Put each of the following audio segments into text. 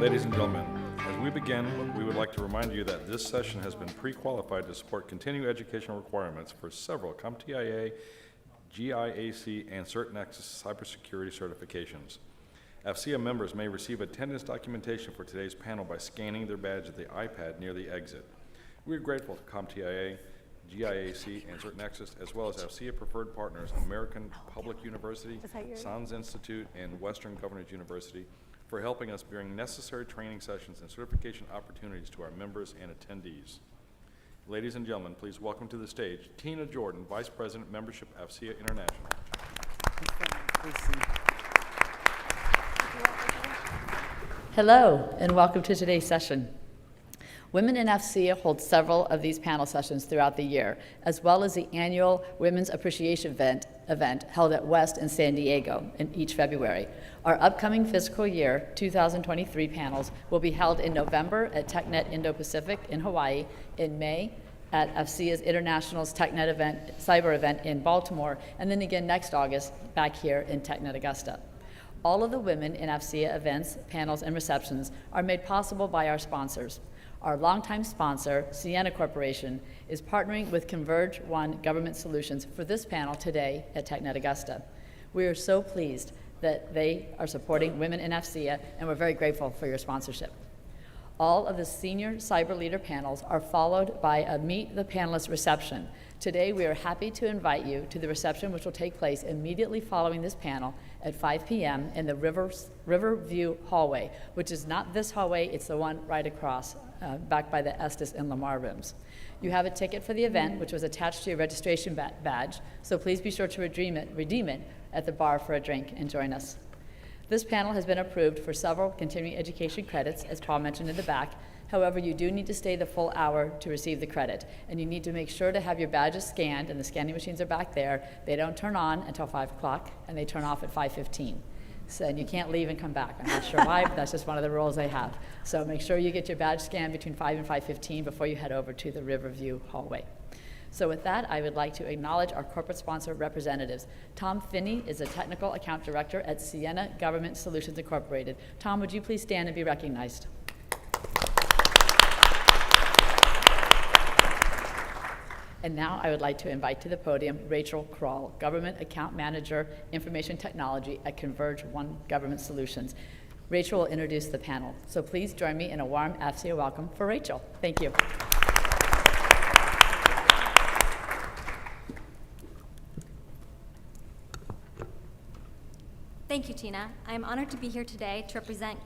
Ladies and gentlemen, as we begin, we would like to remind you that this session has been pre-qualified to support continuing educational requirements for several CompTIA, GIAC, and CertNexus cybersecurity certifications. FCA members may receive attendance documentation for today's panel by scanning their badge at the iPad near the exit. We are grateful to CompTIA, GIAC, and CertNexus, as well as FCA preferred partners, American Public University, Sans Institute, and Western Governors University, for helping us bring necessary training sessions and certification opportunities to our members and attendees. Ladies and gentlemen, please welcome to the stage Tina Jordan, Vice President, Membership, FCA International. Hello, and welcome to today's session. Women in FCA hold several of these panel sessions throughout the year, as well as the annual Women's Appreciation event held at West in San Diego in each February. Our upcoming fiscal year 2023 panels will be held in November at TechNet Indo-Pacific in Hawaii, in May at FCA's International's TechNet event, cyber event in Baltimore, and then again next August back here in TechNet Augusta. All of the women in FCA events, panels, and receptions are made possible by our sponsors. Our longtime sponsor, Sienna Corporation, is partnering with Converge Government Solutions for this panel today at TechNet Augusta. We are so pleased that they are supporting women in FCA, and we're very grateful for your sponsorship. All of the senior cyber leader panels are followed by a Meet the Panelists Reception. Today, we are happy to invite you to the reception, which will take place immediately following this panel at 5 p.m. in the Riverview hallway, which is not this hallway, it's the one right across, back by the Estes and Lamar rooms. You have a ticket for the event, which was attached to your registration badge, so please be sure to redeem it at the bar for a drink and join us. This panel has been approved for several continuing education credits, as Paul mentioned in the back. However, you do need to stay the full hour to receive the credit, and you need to make sure to have your badges scanned, and the scanning machines are back there. They don't turn on until 5 o'clock, and they turn off at 5:15. So, and you can't leave and come back. I'm not sure why, but that's just one of the rules they have. So make sure you get your badge scanned between 5 and 5:15 before you head over to the Riverview hallway. So with that, I would like to acknowledge our corporate sponsor representatives. Tom Finney is a Technical Account Director at Sienna Government Solutions Incorporated. Tom, would you please stand and be recognized? And now I would like to invite to the podium Rachel Kroll, Government Account Manager, Information Technology at Converge Government Solutions. Rachel will introduce the panel. So please join me in a warm FCA welcome for Rachel. Thank you. Thank you, Tina. I am honored to be here today to represent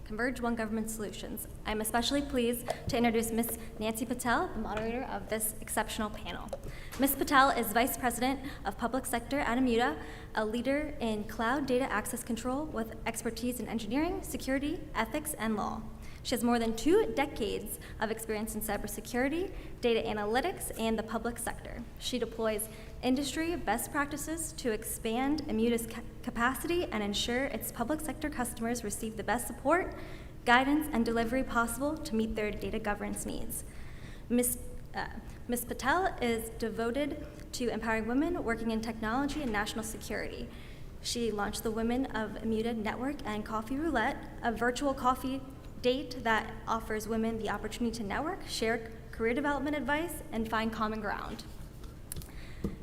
Converge Government Solutions. I'm especially pleased to introduce Ms. Nancy Patel, the moderator of this exceptional panel. Ms. Patel is Vice President of Public Sector at Immuta, a leader in cloud data access control with expertise in engineering, security, ethics, and law. She has more than 2 decades of experience in cybersecurity, data analytics, and the public sector. She deploys industry best practices to expand Immuta's capacity and ensure its public sector customers receive the best support, guidance, and delivery possible to meet their data governance needs. Ms. Patel is devoted to empowering women working in technology and national security. She launched the Women of Immuta Network and Coffee Roulette, a virtual coffee date that offers women the opportunity to network, share career development advice, and find common ground.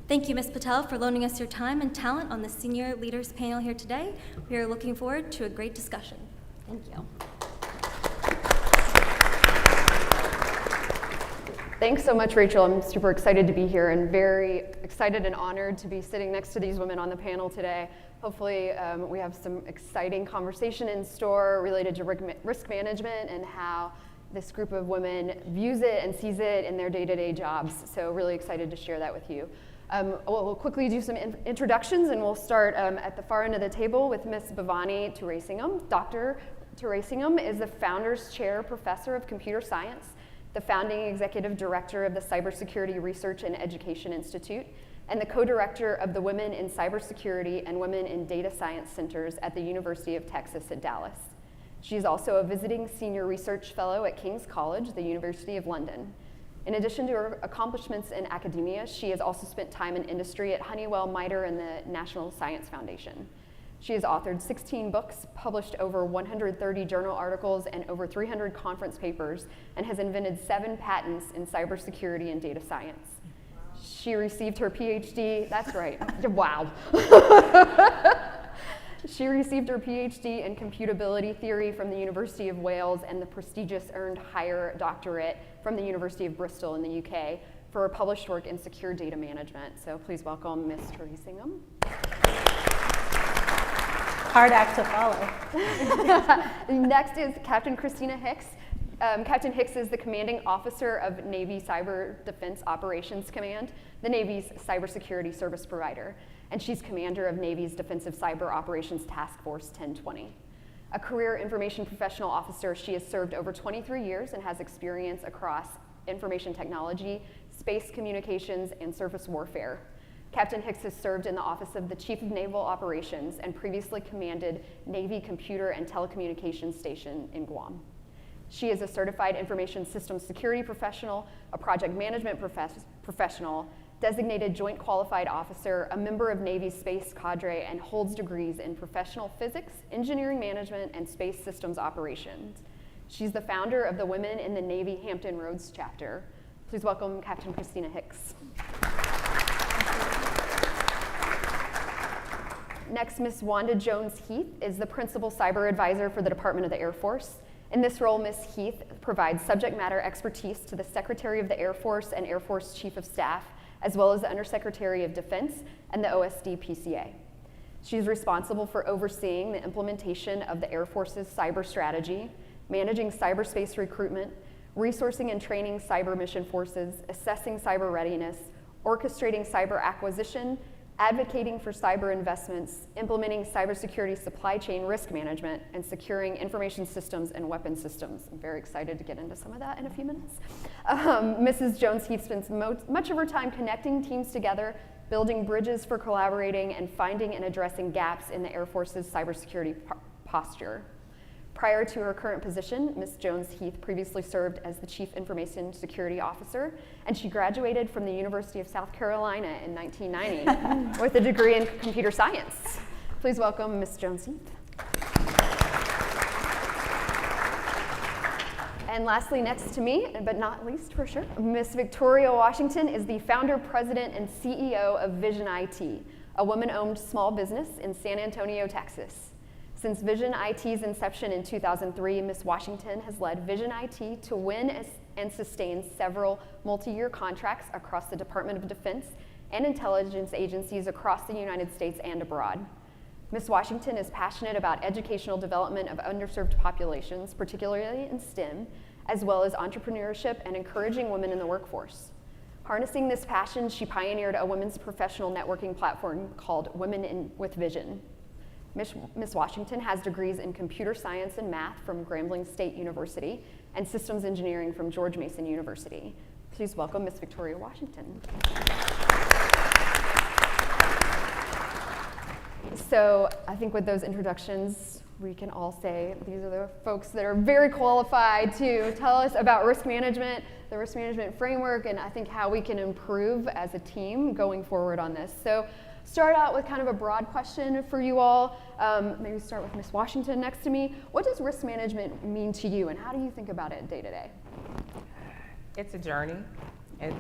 Thank you, Ms. Patel, for loaning us your time and talent on the Senior Leaders panel here today. We are looking forward to a great discussion. Thank you. Thanks so much, Rachel. I'm super excited to be here and very excited and honored to be sitting next to these women on the panel today. Hopefully we have some exciting conversation in store related to risk management and how this group of women views it and sees it in their day-to-day jobs. So really excited to share that with you. We'll quickly do some introductions, and we'll start at the far end of the table with Ms. Bhavani Turasingham. Dr. Turasingham is the Founders Chair Professor of Computer Science, the founding executive director of the Cybersecurity Research and Education Institute, and the co-director of the Women in Cybersecurity and Women in Data Science Centers at the University of Texas at Dallas. She is also a visiting senior research fellow at King's College, the University of London. In addition to her accomplishments in academia, she has also spent time in industry at Honeywell, MITRE, and the National Science Foundation. She has authored 16 books, published over 130 journal articles, and over 300 conference papers, and has invented 7 patents in cybersecurity and data science. She received her PhD, that's right, wow. She received her PhD in computability theory from the University of Wales and the prestigious earned higher doctorate from the University of Bristol in the UK for her published work in secure data management. So please welcome Ms. Terresingham. Hard act to follow. Next is Captain Christina Hicks. Captain Hicks is the commanding officer of Navy Cyber Defense Operations Command, the Navy's cybersecurity service provider, and she's commander of Navy's Defensive Cyber Operations Task Force 1020. A career information professional officer, she has served over 23 years and has experience across information technology, space communications, and surface warfare. Captain Hicks has served in the office of the Chief of Naval Operations and previously commanded Navy Computer and Telecommunications Station in Guam. She is a certified information systems security professional, a project management professional, designated joint qualified officer, a member of Navy Space Cadre, and holds degrees in professional physics, engineering management, and space systems operations. She's the founder of the Women in the Navy Hampton Roads chapter. Please welcome Captain Christina Hicks. Next, Ms. Wanda Jones-Heath is the Principal Cyber Advisor for the Department of the Air Force. In this role, Ms. Heath provides subject matter expertise to the Secretary of the Air Force and Air Force Chief of Staff, as well as the Undersecretary of Defense and the OSD PCA. She's responsible for overseeing the implementation of the Air Force's cyber strategy, managing cyberspace recruitment, resourcing and training cyber mission forces, assessing cyber readiness, orchestrating cyber acquisition, advocating for cyber investments, implementing cybersecurity supply chain risk management, and securing information systems and weapon systems. I'm very excited to get into some of that in a few minutes. Mrs. Jones-Heath spends much of her time connecting teams together, building bridges for collaborating, and finding and addressing gaps in the Air Force's cybersecurity posture. Prior to her current position, Ms. Jones-Heath previously served as the Chief Information Security Officer, and she graduated from the University of South Carolina in 1990 with a degree in computer science. Please welcome Ms. Jones-Heath. And lastly, next to me, but not least for sure, Ms. Victoria Washington is the founder, president, and CEO of Vision IT, a woman-owned small business in San Antonio, Texas. Since Vision IT's inception in 2003, Ms. Washington has led Vision IT to win and sustain several multi-year contracts across the Department of Defense and intelligence agencies across the United States and abroad. Ms. Washington is passionate about educational development of underserved populations, particularly in STEM, as well as entrepreneurship and encouraging women in the workforce. Harnessing this passion, she pioneered a women's professional networking platform called Women with Vision. Ms. Washington has degrees in computer science and math from Grambling State University and systems engineering from George Mason University. Please welcome Ms. Victoria Washington. So I think with those introductions, we can all say these are the folks that are very qualified to tell us about risk management, the risk management framework, and I think how we can improve as a team going forward on this. So start out with kind of a broad question for you all. Maybe start with Ms. Washington next to me. What does risk management mean to you, and how do you think about it day to day? It's a journey. It's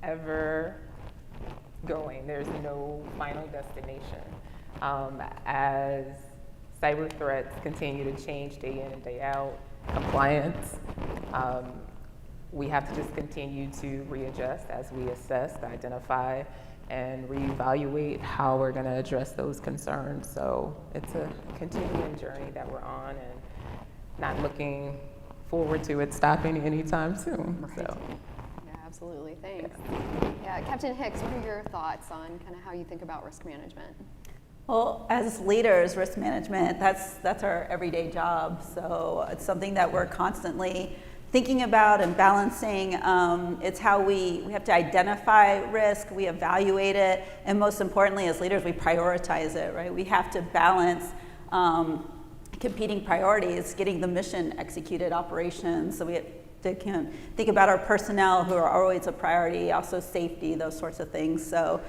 ever going. There's no final destination. As cyber threats continue to change day in and day out, compliance, we have to just continue to readjust as we assess, identify, and reevaluate how we're going to address those concerns. So it's a continuing journey that we're on, and not looking forward to it stopping anytime soon. Right. So. Yeah, absolutely. Thanks. Yeah, Captain Hicks, what are your thoughts on kind of how you think about risk management? Well, as leaders, risk management, that's our everyday job. So it's something that we're constantly thinking about and balancing. It's how we have to identify risk, we evaluate it, and most importantly, as leaders, we prioritize it, right? We have to balance competing priorities, getting the mission executed, operations. So we have to think about our personnel who are always a priority, also safety, those sorts of things. So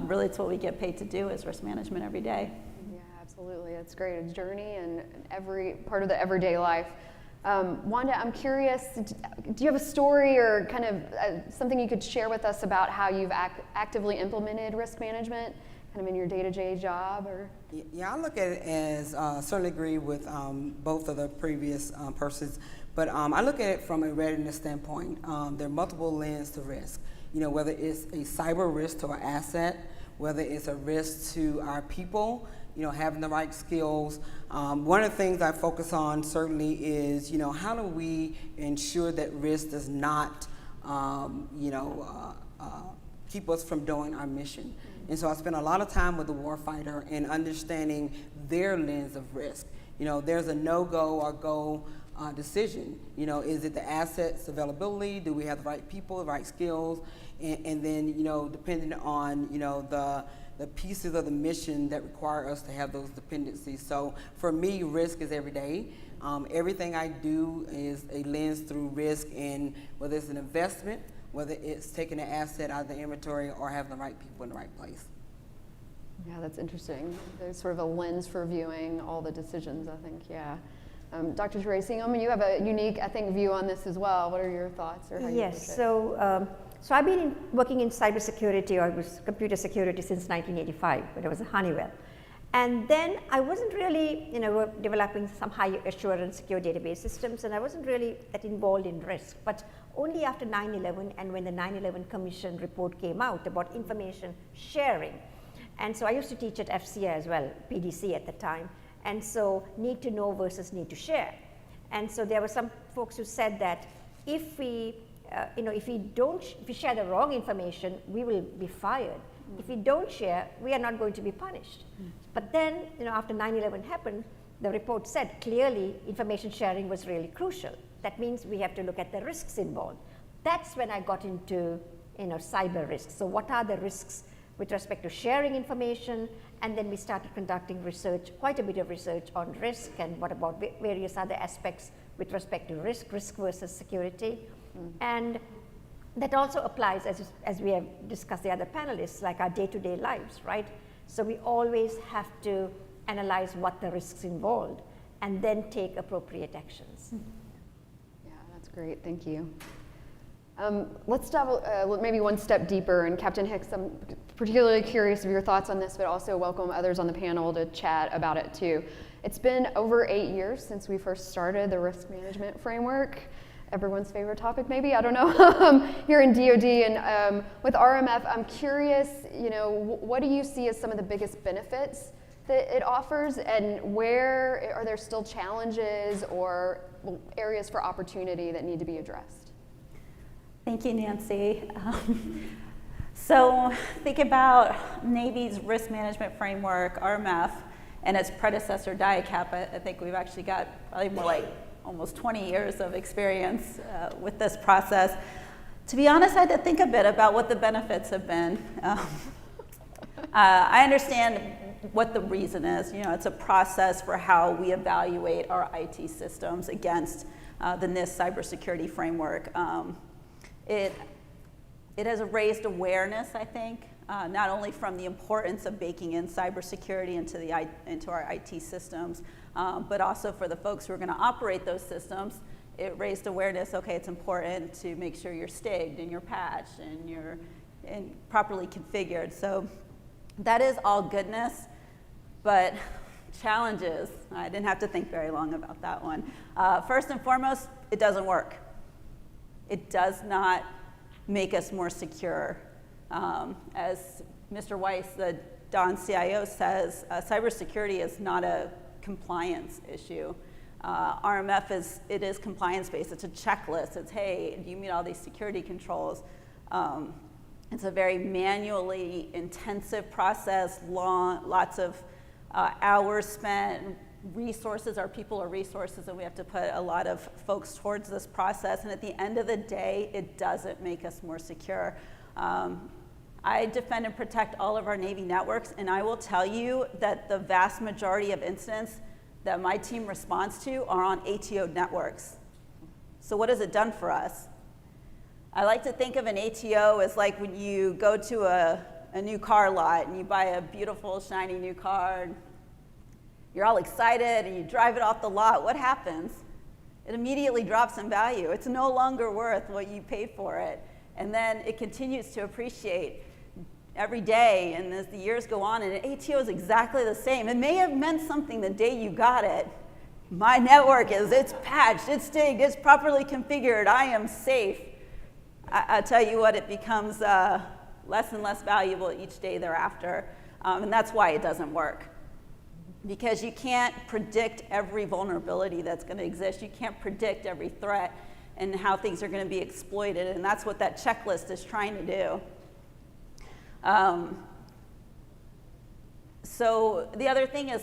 really it's what we get paid to do is risk management every day. Yeah, absolutely. It's great, a journey and every part of the everyday life. Wanda, I'm curious, do you have a story or kind of something you could share with us about how you've actively implemented risk management kind of in your day-to-day job? Or? Yeah, I look at it as, certainly agree with both of the previous persons, but I look at it from a readiness standpoint. There are multiple lenses to risk. You know, whether it's a cyber risk to our asset, whether it's a risk to our people, you know, having the right skills. One of the things I focus on certainly is, you know, how do we ensure that risk does not, keep us from doing our mission. And so I spend a lot of time with the warfighter and understanding their lens of risk. You know, there's a no-go or go decision. You know, is it the assets availability? Do we have the right people, the right skills? And then, you know, depending on, you know, the pieces of the mission that require us to have those dependencies. So for me, risk is every day. Everything I do is a lens through risk, in whether it's an investment, whether it's taking an asset out of the inventory, or having the right people in the right place. Yeah, that's interesting. There's sort of a lens for viewing all the decisions, I think, yeah. Dr. Tracy, you have a unique, I think, view on this as well. What are your thoughts? Or how you Yes, approach it? So I've been working in cybersecurity or computer security since 1985, when I was at Honeywell. And then I wasn't really, developing some high assurance secure database systems, and I wasn't really that involved in risk. But only after 9/11, and when the 9/11 Commission report came out about information sharing. And so I used to teach at FCA as well, PDC at the time. And so need to know versus need to share. And so there were some folks who said that if we share the wrong information, we will be fired. If we don't share, we are not going to be punished. But then, after 9/11 happened, the report said clearly information sharing was really crucial. That means we have to look at the risks involved. That's when I got into, cyber risks. So what are the risks with respect to sharing information? And then we started conducting research, quite a bit of research on risk and what about various other aspects with respect to risk versus security. And that also applies, as we have discussed the other panelists, like our day-to-day lives, right? So we always have to analyze what the risks involved and then take appropriate actions. Yeah, that's great, thank you. Let's dive maybe one step deeper, and Captain Hicks, I'm particularly curious of your thoughts on this, but also welcome others on the panel to chat about it too. It's been over 8 years since we first started the risk management framework. Everyone's favorite topic, maybe, I don't know, here in DoD. And with RMF, I'm curious, what do you see as some of the biggest benefits that it offers, and where are there still challenges or areas for opportunity that need to be addressed? Thank you, Nancy. So think about Navy's risk management framework, RMF, and its predecessor, DIACAP. I think we've actually got probably more like almost 20 years of experience with this process. To be honest, I had to think a bit about what the benefits have been. I understand what the reason is. It's a process for how we evaluate our IT systems against the NIST cybersecurity framework. It has raised awareness, I think, not only from the importance of baking in cybersecurity into our IT systems, but also for the folks who are going to operate those systems. It raised awareness, okay, it's important to make sure you're stigged and you're patched and you're properly configured. So that is all goodness, but challenges, I didn't have to think very long about that one. First and foremost, it doesn't work. It does not make us more secure. As Mr. Weiss, the Don CIO, says, cybersecurity is not a compliance issue. RMF is compliance-based. It's a checklist. It's, hey, do you meet all these security controls? It's a very manually intensive process, lots of hours spent, resources, our people are resources, and we have to put a lot of folks towards this process. And at the end of the day, it doesn't make us more secure. I defend and protect all of our Navy networks, and I will tell you that the vast majority of incidents that my team responds to are on ATO networks. So what has it done for us? I like to think of an ATO as like when you go to a new car lot and you buy a beautiful, shiny new car. you're all excited and you drive it off the lot, what happens? It immediately drops in value. It's no longer worth what you paid for it. And then it continues to appreciate every day, and as the years go on, and an ATO is exactly the same. It may have meant something the day you got it. My network it's patched, it's stigged, it's properly configured, I am safe. I tell you what, it becomes less and less valuable each day thereafter. And that's why it doesn't work. Because you can't predict every vulnerability that's going to exist. You can't predict every threat and how things are going to be exploited. And that's what that checklist is trying to do. So the other thing is,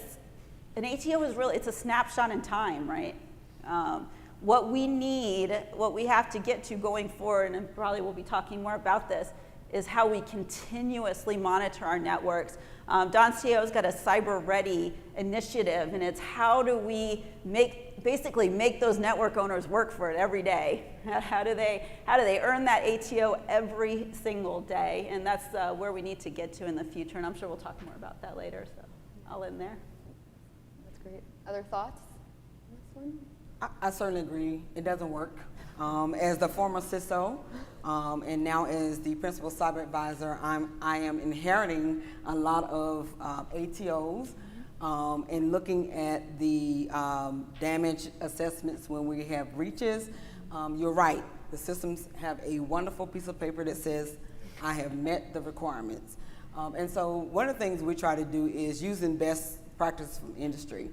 an ATO is really, it's a snapshot in time, right? What we need, what we have to get to going forward, and probably we'll be talking more about this, is how we continuously monitor our networks. Don CEO's got a cyber ready initiative, and it's how do we basically make those network owners work for it every day? How do they earn that ATO every single day? And that's where we need to get to in the future, and I'm sure we'll talk more about that later, so I'll end there. That's great. Other thoughts on this one? I certainly agree. It doesn't work. As the former CISO, and now as the principal cyber advisor, I am inheriting a lot of ATOs and looking at the damage assessments when we have breaches. You're right. The systems have a wonderful piece of paper that says, I have met the requirements. And so one of the things we try to do is using best practice from industry.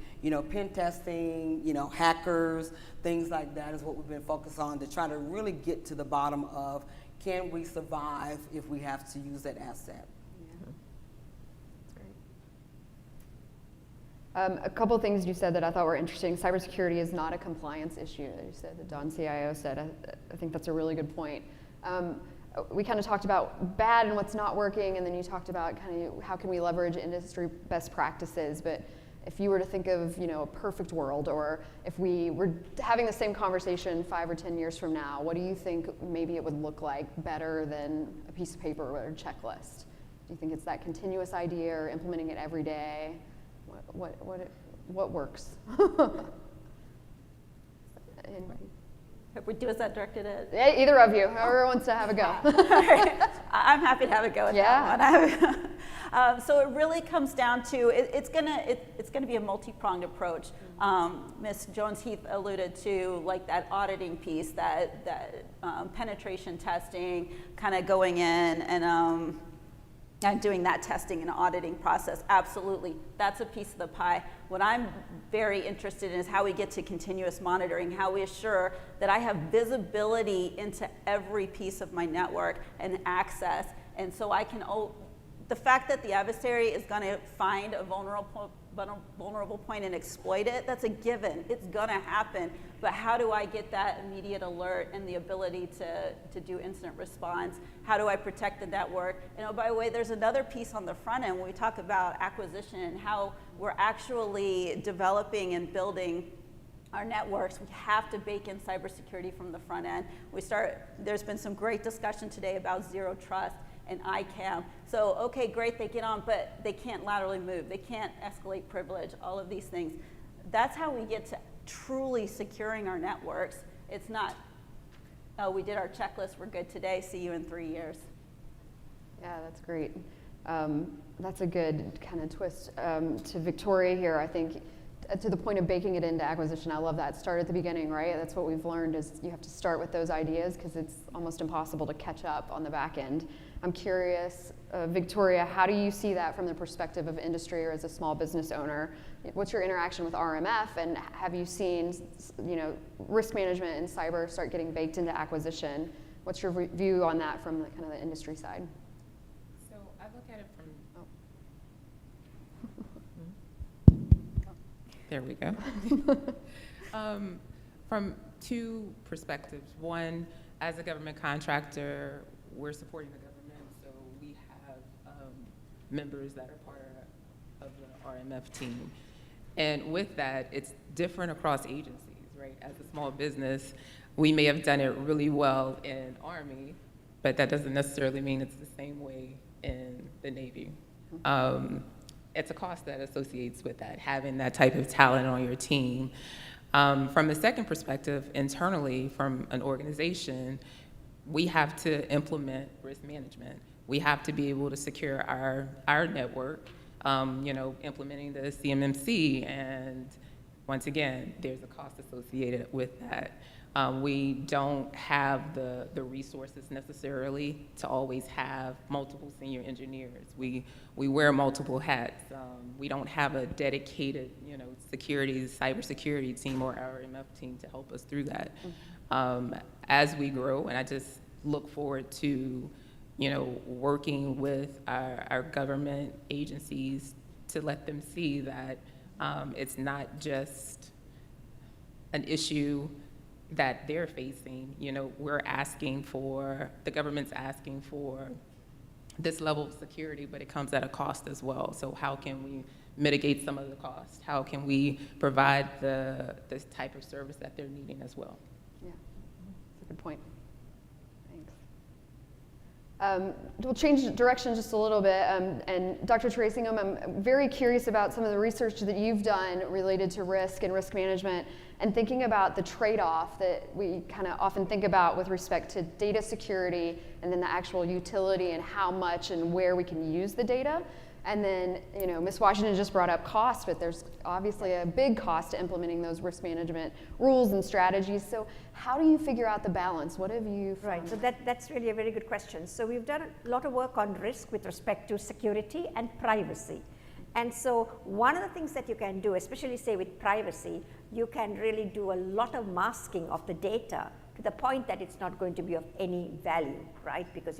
Pen testing, hackers, things like that is what we've been focused on to try to really get to the bottom of, can we survive if we have to use that asset? Yeah. That's great. A couple things you said that I thought were interesting. Cybersecurity is not a compliance issue, that you said, that Don CIO said. I think that's a really good point. We kind of talked about bad and what's not working, and then you talked about kind of how can we leverage industry best practices. But if you were to think of a perfect world, or if we were having the same conversation 5 or 10 years from now, what do you think maybe it would look like better than a piece of paper or a checklist? Do you think it's that continuous idea, or implementing it every day? What works? Anybody? Was that directed at? Yeah, either of you, whoever wants to have a go. I'm happy to have a go at that one. So it really comes down to, it's gonna be a multi-pronged approach. Ms. Jones-Heath alluded to like that auditing piece, that penetration testing, kind of going in and doing that testing and auditing process. Absolutely, that's a piece of the pie. What I'm very interested in is how we get to continuous monitoring, how we assure that I have visibility into every piece of my network and access. And so I can, the fact that the adversary is gonna find a vulnerable point and exploit it, that's a given. It's gonna happen. But how do I get that immediate alert and the ability to do incident response? How do I protect the network? And by the way, there's another piece on the front end when we talk about acquisition and how we're actually developing and building our networks. We have to bake in cybersecurity from the front end. There's been some great discussion today about zero trust and ICAM. So, okay, great, they get on, but they can't laterally move. They can't escalate privilege, all of these things. That's how we get to truly securing our networks. It's not, oh, we did our checklist, we're good today, see you in 3 years. Yeah, that's great. That's a good kind of twist to Victoria here. I think to the point of baking it into acquisition, I love that. Start at the beginning, right? That's what we've learned is you have to start with those ideas because it's almost impossible to catch up on the back end. I'm curious, Victoria, how do you see that from the perspective of industry or as a small business owner? What's your interaction with RMF, and have you seen, risk management and cyber start getting baked into acquisition? What's your view on that from the kind of the industry side? So I look at it from, there we go. From two perspectives. One, as a government contractor, we're supporting the government, so we have members that are part of the RMF team. And with that, it's different across agencies, right? As a small business, we may have done it really well in Army, but that doesn't necessarily mean it's the same way in the Navy. it's a cost that associates with that, having that type of talent on your team. From the second perspective, internally, from an organization, we have to implement risk management. We have to be able to secure our network, implementing the CMMC, and once again, there's a cost associated with that. We don't have the resources necessarily to always have multiple senior engineers. We wear multiple hats. We don't have a dedicated, cybersecurity team or RMF team to help us through that. As we grow, and I just look forward to, working with our government agencies to let them see that it's not just an issue that they're facing. The government's asking for this level of security, but it comes at a cost as well. So how can we mitigate some of the cost? How can we provide this type of service that they're needing as well? Yeah, that's a good point. Thanks. We'll change direction just a little bit. And Dr. Tracingham, I'm very curious about some of the research that you've done related to risk and risk management, and thinking about the trade-off that we kind of often think about with respect to data security and then the actual utility and how much and where we can use the data. And then, Ms. Washington just brought up cost, but there's obviously a big cost to implementing those risk management rules and strategies. So how do you figure out the balance? What have you found? Right, so that's really a very good question. So we've done a lot of work on risk with respect to security and privacy. And so one of the things that you can do, especially say with privacy, you can really do a lot of masking of the data to the point that it's not going to be of any value, right? Because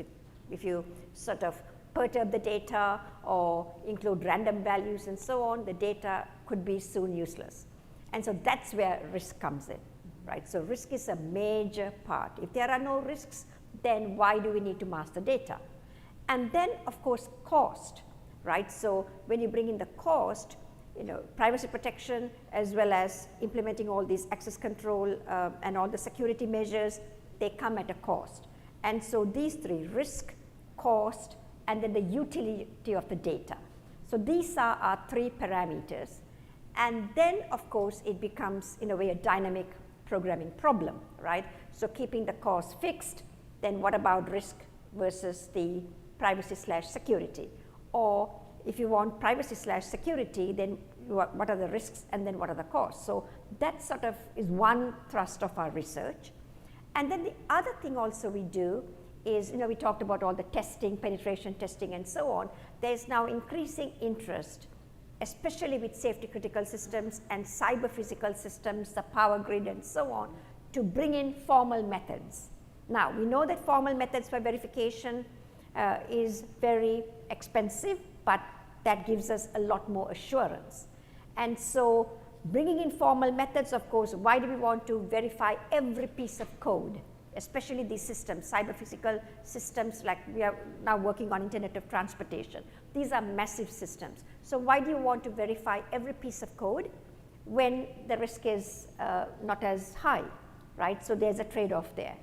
if you sort of perturb the data or include random values and so on, the data could be soon useless. And so that's where risk comes in, right? So risk is a major part. If there are no risks, then why do we need to mask the data? And then, of course, cost, right? So when you bring in the cost, privacy protection as well as implementing all these access control and all the security measures, they come at a cost. And so these three, risk, cost, and then the utility of the data. So these are our three parameters. And then, of course, it becomes, in a way, a dynamic programming problem, right? So keeping the cost fixed, then what about risk versus the privacy/security? Or if you want privacy/security, then what are the risks and then what are the costs? So that sort of is one thrust of our research. And then the other thing also we do is, we talked about all the testing, penetration testing and so on. There's now increasing interest, especially with safety critical systems and cyber physical systems, the power grid and so on, to bring in formal methods. Now, we know that formal methods for verification is very expensive, but that gives us a lot more assurance. And so bringing in formal methods, of course, why do we want to verify every piece of code? Especially these systems, cyber physical systems, like we are now working on Internet of Transportation. These are massive systems. So why do you want to verify every piece of code when the risk is not as high, right? So there's a trade-off there.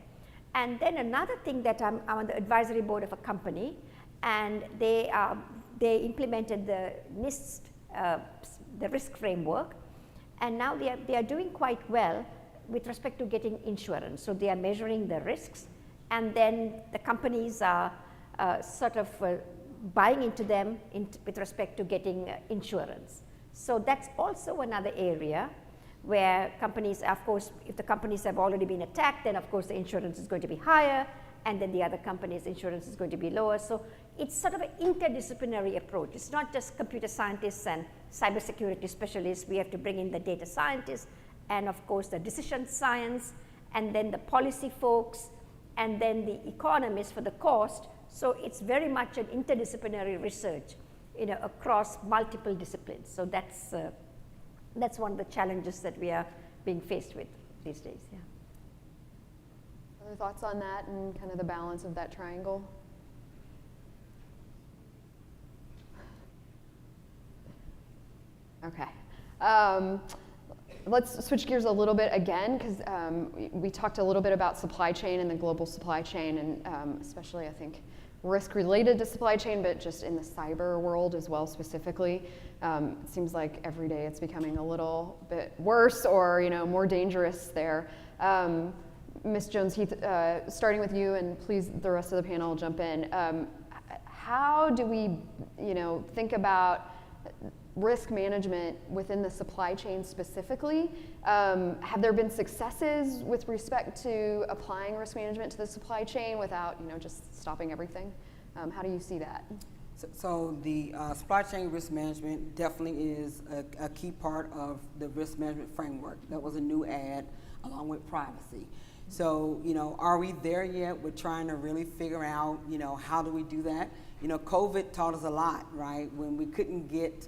And then another thing that I'm on the advisory board of a company, and they implemented the NIST, the risk framework, and now they are doing quite well with respect to getting insurance. So they are measuring the risks, and then the companies are buying into them with respect to getting insurance. So that's also another area where companies, of course, if the companies have already been attacked, then of course the insurance is going to be higher, and then the other company's insurance is going to be lower. So it's sort of an interdisciplinary approach. It's not just computer scientists and cybersecurity specialists. We have to bring in the data scientists, and of course the decision science, and then the policy folks, and then the economists for the cost. So it's very much an interdisciplinary research, across multiple disciplines. So that's one of the challenges that we are being faced with these days. Yeah. Other thoughts on that and kind of the balance of that triangle? Okay. Let's switch gears a little bit again, because we talked a little bit about supply chain and the global supply chain, and especially I think risk related to supply chain, but just in the cyber world as well specifically. It seems like every day it's becoming a little bit worse or more dangerous there. Ms. Jones-Heath, starting with you, and please the rest of the panel jump in. How do we think about risk management within the supply chain specifically? Have there been successes with respect to applying risk management to the supply chain without just stopping everything? How do you see that? So the supply chain risk management definitely is a key part of the risk management framework. That was a new add along with privacy. So, are we there yet? We're trying to really figure out, how do we do that? COVID taught us a lot, right? When we couldn't get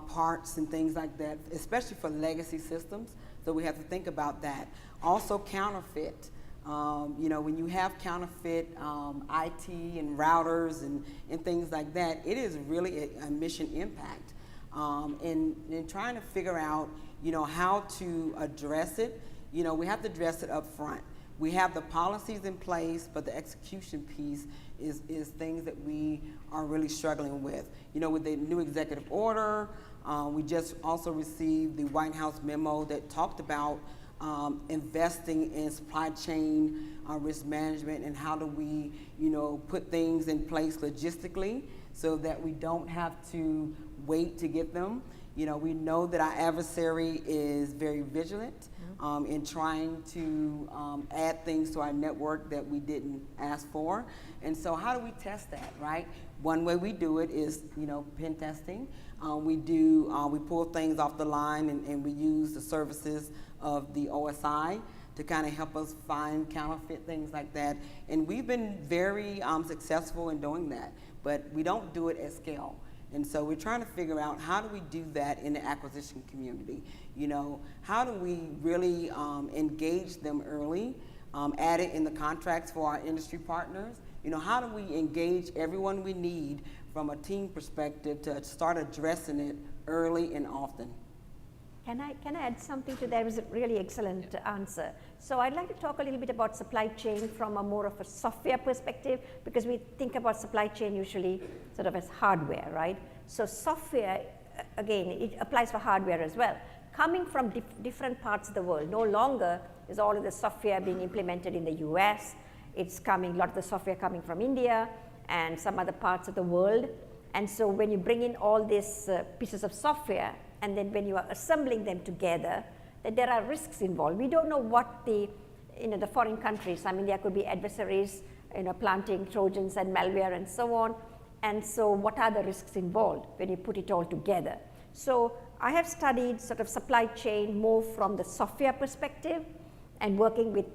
parts and things like that, especially for legacy systems. So we have to think about that. Also counterfeit. When you have counterfeit IT and routers and things like that, it is really a mission impact. And trying to figure out, how to address it, we have to address it up front. We have the policies in place, but the execution piece is things that we are really struggling with. With the new executive order, we just also received the White House memo that talked about investing in supply chain risk management and how do we, put things in place logistically so that we don't have to wait to get them. We know that our adversary is very vigilant in trying to add things to our network that we didn't ask for. And so how do we test that, right? One way we do it is, pen testing. We pull things off the line and we use the services of the OSI to kind of help us find counterfeit things like that. And we've been very successful in doing that, but we don't do it at scale. And so we're trying to figure out how do we do that in the acquisition community? How do we really engage them early, add it in the contracts for our industry partners? How do we engage everyone we need from a team perspective to start addressing it early and often? Can I add something to that? It was a really excellent answer. So I'd like to talk a little bit about supply chain from a more of a software perspective, because we think about supply chain usually sort of as hardware, right? So software, again, it applies for hardware as well. Coming from different parts of the world, no longer is all of the software being implemented in the US. It's coming, a lot of the software coming from India and some other parts of the world. And so when you bring in all these pieces of software, and then when you are assembling them together, that there are risks involved. We don't know what the foreign countries, there could be adversaries, planting Trojans and malware and so on. And so what are the risks involved when you put it all together? So I have studied sort of supply chain more from the software perspective and working with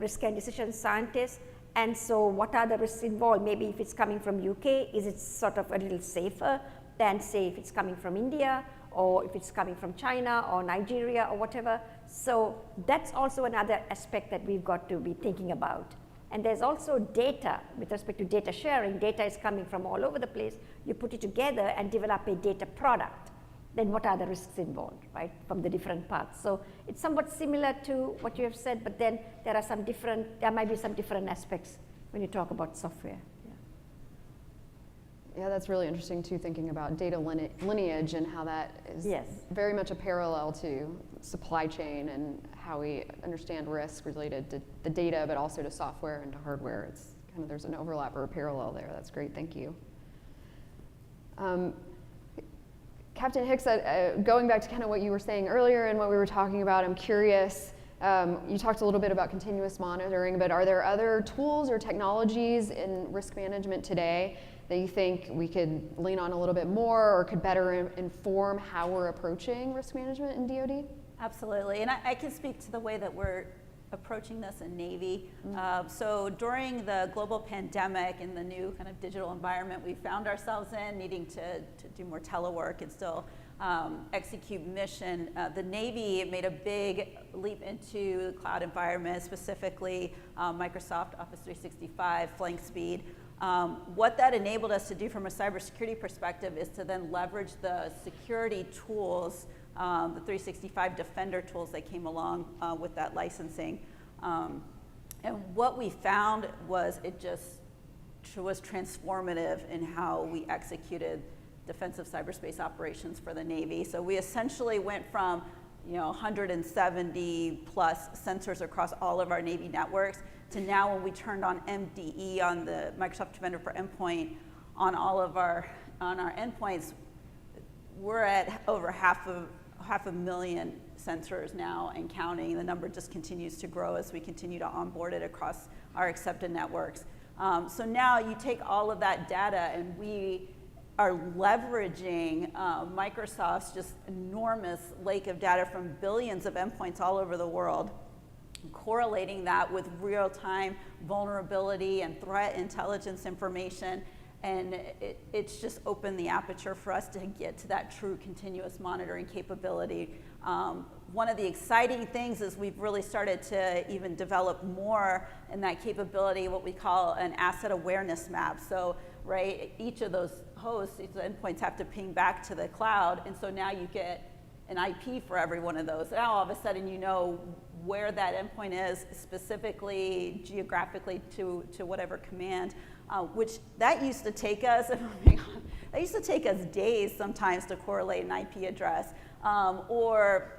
risk and decision scientists. And so what are the risks involved? Maybe if it's coming from UK, is it sort of a little safer than say if it's coming from India, or if it's coming from China or Nigeria or whatever. So that's also another aspect that we've got to be thinking about. And there's also data, with respect to data sharing. Data is coming from all over the place. You put it together and develop a data product. Then what are the risks involved, right, from the different parts? So it's somewhat similar to what you have said, but then there might be some different aspects when you talk about software. Yeah, that's really interesting too, thinking about data lineage and how that is very much a parallel to supply chain and how we understand risk related to the data, but also to software and to hardware. It's kind of, there's an overlap or a parallel there. That's great, thank you. Captain Hicks, going back to kind of what you were saying earlier and what we were talking about, I'm curious, you talked a little bit about continuous monitoring, but are there other tools or technologies in risk management today that you think we could lean on a little bit more or could better inform how we're approaching risk management in DoD? Absolutely, and I can speak to the way that we're approaching this in Navy. So during the global pandemic and the new kind of digital environment we found ourselves in, needing to do more telework and still execute mission, the Navy made a big leap into the cloud environment, specifically Microsoft Office 365, flank speed. What that enabled us to do from a cybersecurity perspective is to then leverage the security tools, the 365 Defender tools that came along with that licensing. And what we found was it just was transformative in how we executed defensive cyberspace operations for the Navy. So we essentially went from 170 plus sensors across all of our Navy networks to now when we turned on MDE on the Microsoft Defender for Endpoint on our endpoints, we're at over half a million sensors now and counting. The number just continues to grow as we continue to onboard it across our accepted networks. So now you take all of that data and we are leveraging Microsoft's just enormous lake of data from billions of endpoints all over the world, correlating that with real-time vulnerability and threat intelligence information. And it's just opened the aperture for us to get to that true continuous monitoring capability. One of the exciting things is we've really started to even develop more in that capability, what we call an asset awareness map. So, right, each of those hosts, each of the endpoints have to ping back to the cloud, and so now you get an IP for every one of those. Now all of a sudden you know where that endpoint is specifically, geographically to whatever command, which that used to take us, that used to take us days sometimes to correlate an IP address. Or,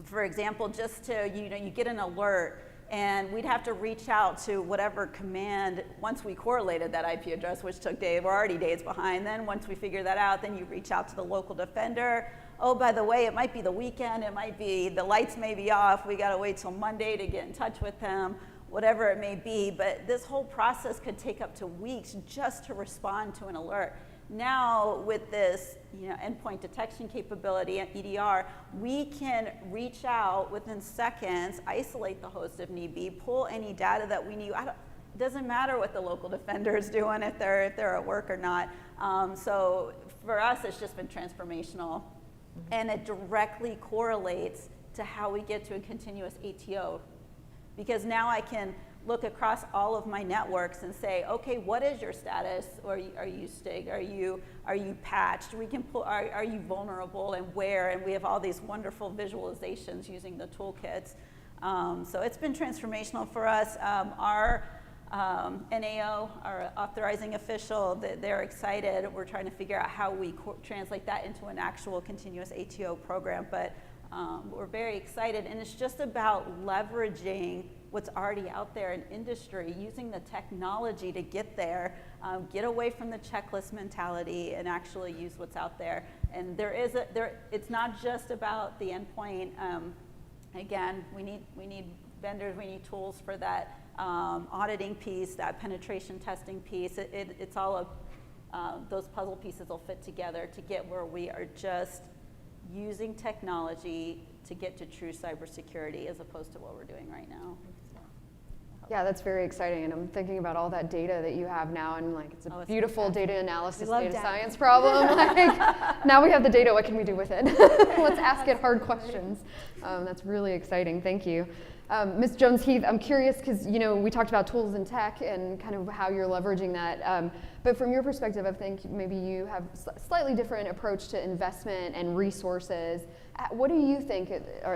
for example, just to, you get an alert and we'd have to reach out to whatever command once we correlated that IP address, which took days, we're already days behind. Then once we figure that out, then you reach out to the local defender. Oh, by the way, it might be the weekend, it might be, the lights may be off, we gotta wait till Monday to get in touch with them, whatever it may be. But this whole process could take up to weeks just to respond to an alert. Now with this endpoint detection capability at EDR, we can reach out within seconds, isolate the host if need be, pull any data that we need. It doesn't matter what the local defender is doing if they're at work or not. So for us, it's just been transformational. And it directly correlates to how we get to a continuous ATO. Because now I can look across all of my networks and say, okay, what is your status? Are you STIG? Are you patched? We can pull, are you vulnerable and where? And we have all these wonderful visualizations using the toolkits. So it's been transformational for us. Our NAO, our authorizing official, they're excited. We're trying to figure out how we translate that into an actual continuous ATO program. But we're very excited, and it's just about leveraging what's already out there in industry, using the technology to get there, get away from the checklist mentality, and actually use what's out there. And it's not just about the endpoint. Again, we need vendors, we need tools for that auditing piece, that penetration testing piece. It's all of those puzzle pieces will fit together to get where we are just using technology to get to true cybersecurity as opposed to what we're doing right now. Yeah, that's very exciting, and I'm thinking about all that data that you have now, and it's a beautiful data analysis, data science problem. Now we have the data, what can we do with it? Let's ask it hard questions. That's really exciting, thank you. Ms. Jones-Heath, I'm curious because we talked about tools and tech and kind of how you're leveraging that, but from your perspective, I think maybe you have a slightly different approach to investment and resources. What do you think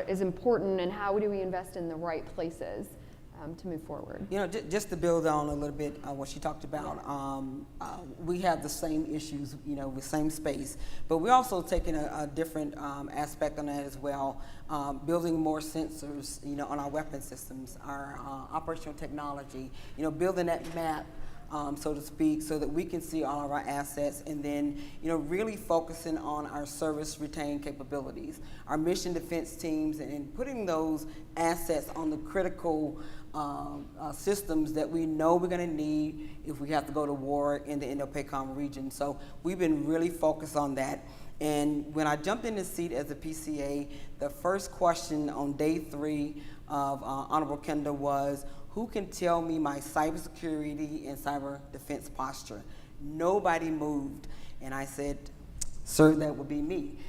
is important, and how do we invest in the right places to move forward? Just to build on a little bit what she talked about, we have the same issues, with same space, but we're also taking a different aspect on that as well, building more sensors, on our weapon systems, our operational technology, building that map, so to speak, so that we can see all of our assets, and then, really focusing on our service retained capabilities, our mission defense teams, and putting those assets on the critical systems that we know we're going to need if we have to go to war in the Indo-PACOM region. So we've been really focused on that. And when I jumped in the seat as a PCA, the first question on day 3 of Honorable Kendall was, who can tell me my cybersecurity and cyber defense posture? Nobody moved. And I said, sir, that would be me.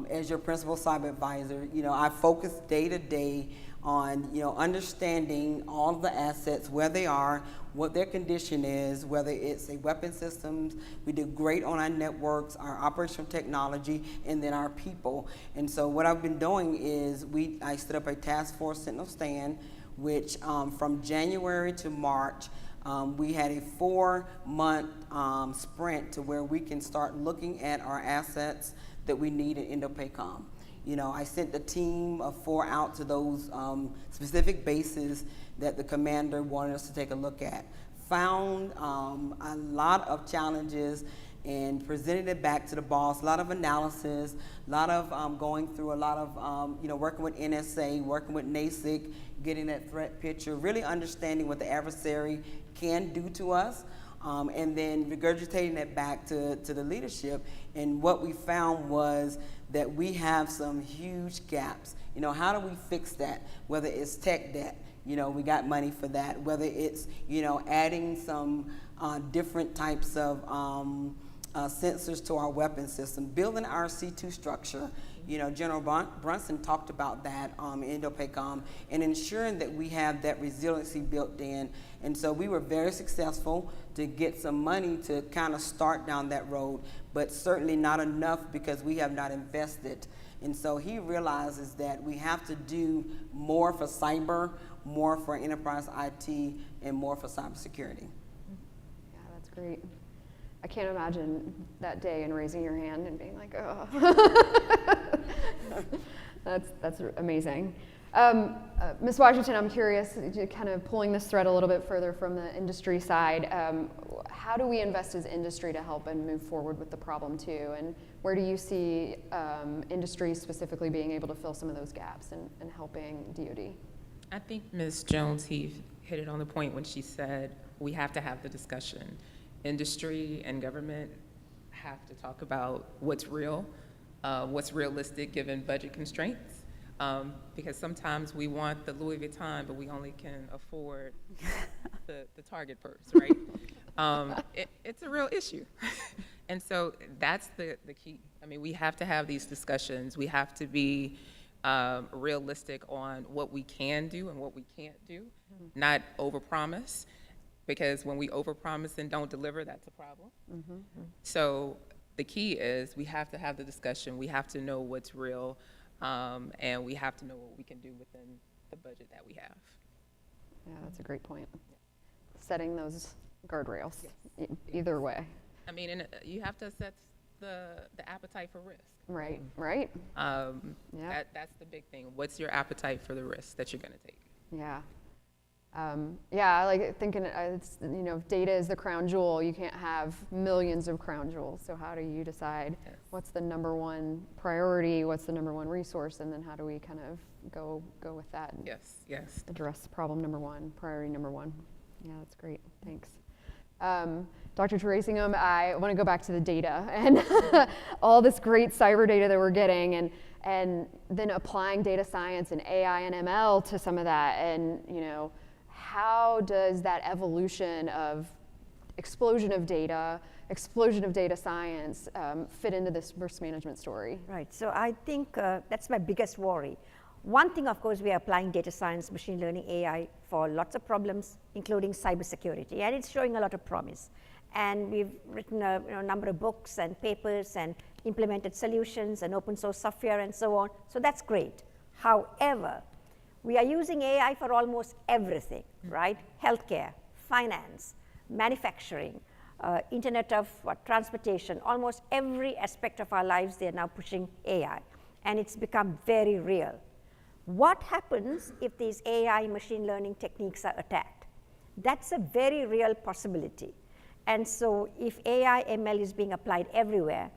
As your principal cyber advisor, I focus day to day on, understanding all the assets, where they are, what their condition is, whether it's a weapon systems. We did great on our networks, our operational technology, and then our people. And so what I've been doing is I stood up a task force Sentinel Stand, which from January to March, We had a 4-month sprint to where we can start looking at our assets that we need in INDOPACOM. You know, I sent the team of 4 out to those specific bases that the commander wanted us to take a look at. Found a lot of challenges and presented it back to the boss. A lot of analysis, a lot of going through a lot of, you know, working with NSA, working with NASIC, getting that threat picture, really understanding what the adversary can do to us, and then regurgitating it back to the leadership. And what we found was that we have some huge gaps. You know, how do we fix that? Whether it's tech debt, you know, we got money for that. Whether it's, you know, adding some different types of sensors to our weapon system, building our C2 structure. You know, General Brunson talked about that in INDOPACOM, and ensuring that we have that resiliency built in. And so we were very successful to get some money to kind of start down that road, but certainly not enough because we have not invested. And so he realizes that we have to do more for cyber, more for enterprise IT, and more for cybersecurity. Yeah, that's great. I can't imagine that day and raising your hand and being like, oh. That's amazing. Ms. Washington, I'm curious, kind of pulling this thread a little bit further from the industry side, how do we invest as industry to help and move forward with the problem too? And where do you see industry specifically being able to fill some of those gaps and helping DoD? I think Ms. Jones-Heath hit it on the point when she said we have to have the discussion. Industry and government have to talk about what's real, what's realistic given budget constraints, because sometimes we want the Louis Vuitton, but we only can afford the Target purse, right? It's a real issue. And so that's the key. I mean, we have to have these discussions. We have to be realistic on what we can do and what we can't do, not overpromise. Because when we overpromise and don't deliver, that's a problem. So the key is we have to have the discussion, we have to know what's real, and we have to know what we can do within the budget that we have. Yeah, that's a great point. Setting those guardrails, either way. I mean, and you have to set the appetite for risk. Right, right. Yeah. That's the big thing. What's your appetite for the risk that you're gonna take? Yeah. Yeah, I like thinking, it's, you know, data is the crown jewel. You can't have millions of crown jewels. So how do you decide what's the number one priority, what's the number one resource, and then how do we kind of go with that and Yes. address problem number one, priority number one. Yeah, that's great. Thanks. Dr. Terasingham, I want to go back to the data and all this great cyber data that we're getting, and then applying data science and AI and ML to some of that, and, you know, how does that evolution of explosion of data science fit into this risk management story? Right, so I think that's my biggest worry. One thing, of course, we are applying data science, machine learning, AI for lots of problems, including cybersecurity, and it's showing a lot of promise. And we've written a number of books and papers and implemented solutions and open source software and so on, so that's great. However, we are using AI for almost everything, right? Healthcare, finance, manufacturing, Internet of transportation, almost every aspect of our lives, they are now pushing AI, and it's become very real. What happens if these AI machine learning techniques are attacked? That's a very real possibility. And so if AI ML is being applied everywhere,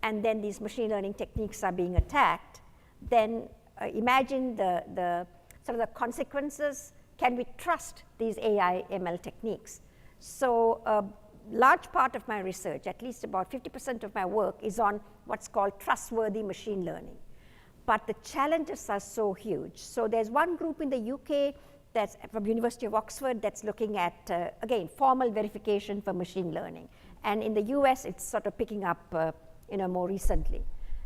and then these machine learning techniques are being attacked, then imagine the sort of the consequences. Can we trust these AI ML techniques? So a large part of my research, at least about 50% of my work, is on what's called trustworthy machine learning. But the challenges are so huge. So there's one group in the UK that's from University of Oxford that's looking at, again, formal verification for machine learning. And in the US, it's sort of picking up more recently.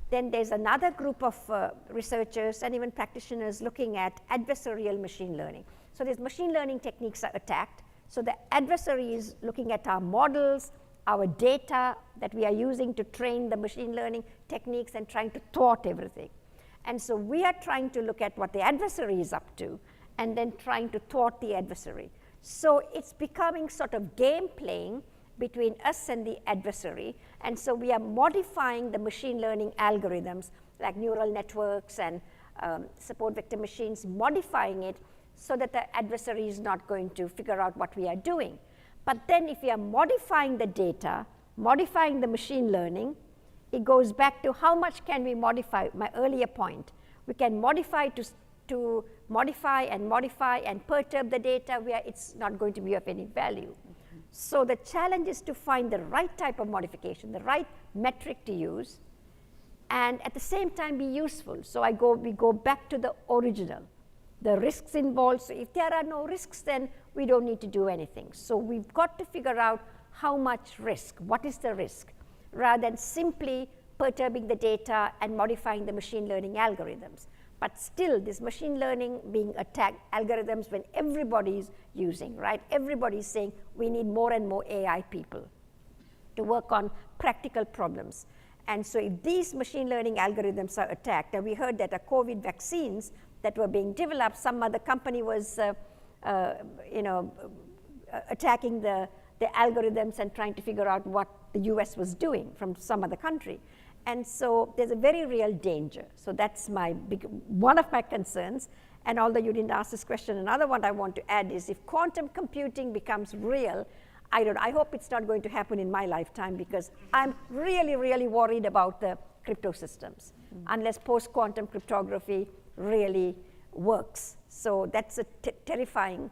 Then there's another group of researchers and even practitioners looking at adversarial machine learning. So these machine learning techniques are attacked. So the adversary is looking at our models, our data that we are using to train the machine learning techniques and trying to thwart everything. And so we are trying to look at what the adversary is up to and then trying to thwart the adversary. So it's becoming sort of game playing between us and the adversary. And so we are modifying the machine learning algorithms like neural networks and support vector machines, modifying it so that the adversary is not going to figure out what we are doing. But then if we are modifying the data, modifying the machine learning, it goes back to how much can we modify, my earlier point. We can modify to modify and perturb the data where it's not going to be of any value. So the challenge is to find the right type of modification, the right metric to use, and at the same time be useful. So we go back to the original, the risks involved. So if there are no risks, then we don't need to do anything. So we've got to figure out how much risk, what is the risk, rather than simply perturbing the data and modifying the machine learning algorithms. But still, this machine learning being attacked algorithms when everybody's using, right? Everybody's saying we need more and more AI people to work on practical problems. And so if these machine learning algorithms are attacked, and we heard that COVID vaccines that were being developed, some other company was attacking the algorithms and trying to figure out what the US was doing from some other country. And so there's a very real danger. So that's one of my concerns. And although you didn't ask this question, another one I want to add is if quantum computing becomes real, I hope it's not going to happen in my lifetime, because I'm really, really worried about the crypto systems, unless post-quantum cryptography really works. So that's a terrifying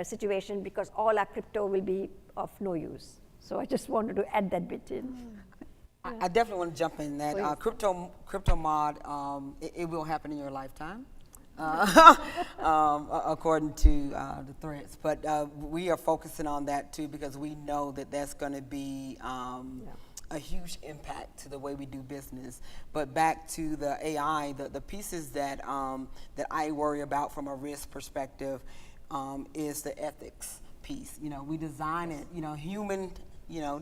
situation, because all our crypto will be of no use. So I just wanted to add that bit in. I definitely want to jump in that crypto mod. It will happen in your lifetime, according to the threats. But we are focusing on that too, because we know that that's going to be a huge impact to the way we do business. But back to the AI, the pieces that that I worry about from a risk perspective is the ethics piece. We design it. Human.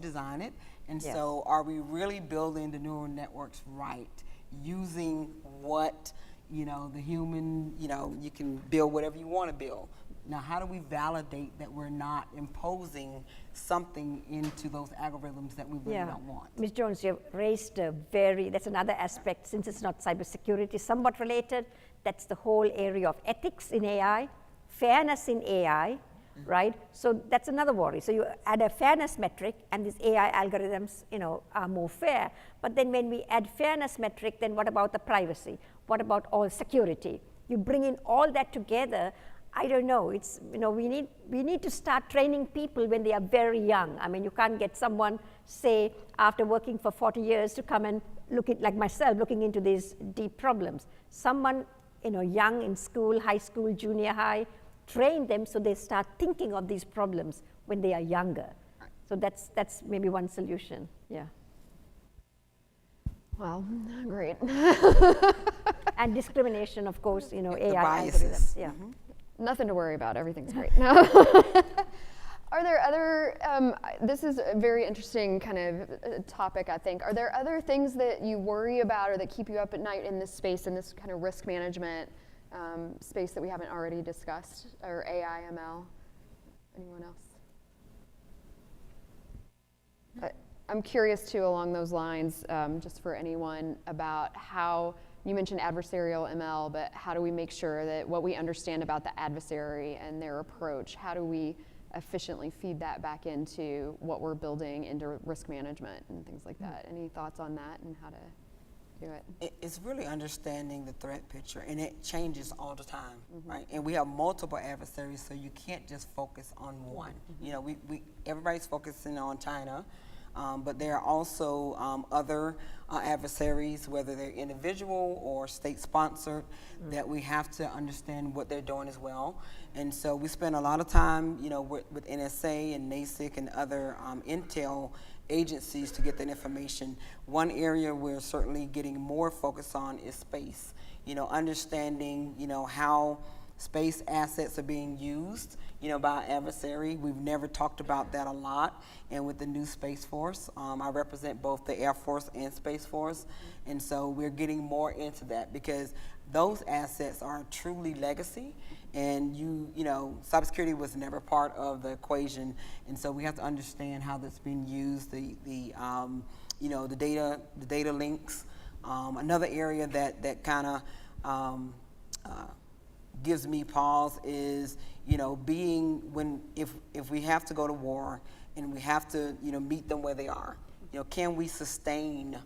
Design it. And so are we really building the neural networks right, using what, the human, you can build whatever you want to build. Now, how do we validate that we're not imposing something into those algorithms that we really don't want? Ms. Jones, you've raised that's another aspect, since it's not cybersecurity, somewhat related. That's the whole area of ethics in AI, fairness in AI, right? So that's another worry. So you add a fairness metric, and these AI algorithms, are more fair. But then when we add fairness metric, then what about the privacy? What about all security? You bring in all that together. I don't know. It's we need to start training people when they are very young. I mean, you can't get someone, say, after working for 40 years to come and like myself, looking into these deep problems. Someone, young in school, high school, junior high. Train them so they start thinking of these problems when they are younger. So that's maybe one solution. Yeah. Well, great. And discrimination, of course, AI biases. algorithms. Yeah. Nothing to worry about. Everything's great. Are there other, this is a very interesting kind of topic, I think. Are there other things that you worry about or that keep you up at night in this space, in this kind of risk management space that we haven't already discussed, or AI, ML? Anyone else? I'm curious too, along those lines, just for anyone, about how, you mentioned adversarial ML, but how do we make sure that what we understand about the adversary and their approach, how do we efficiently feed that back into what we're building into risk management and things like that? Any thoughts on that and how to do it? It's really understanding the threat picture, and it changes all the time, right? And we have multiple adversaries, so you can't just focus on one. Everybody's focusing on China, but there are also other adversaries, whether they're individual or state-sponsored, that we have to understand what they're doing as well. And so we spend a lot of time, with NSA and NASIC and other intel agencies to get that information. One area we're certainly getting more focus on is space. Understanding, how space assets are being used, by adversary. We've never talked about that a lot. And with the new Space Force, I represent both the Air Force and Space Force. And so we're getting more into that because those assets are truly legacy. And cybersecurity was never part of the equation. And so we have to understand how that's being used, the data links. Another area that kind of gives me pause is, if we have to go to war and we have to, meet them where they are, can we sustain?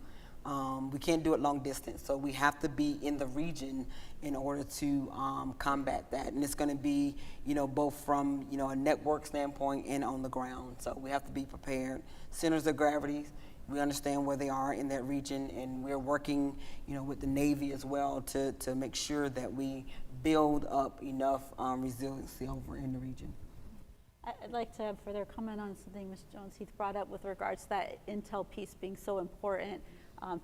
We can't do it long distance, so we have to be in the region in order to combat that. And it's going to be, both from, a network standpoint and on the ground. So we have to be prepared. Centers of gravity, we understand where they are in that region, and we're working, with the Navy as well to make sure that we build up enough resiliency over in the region. I'd like to further comment on something Ms. Jones-Heath brought up with regards to that intel piece being so important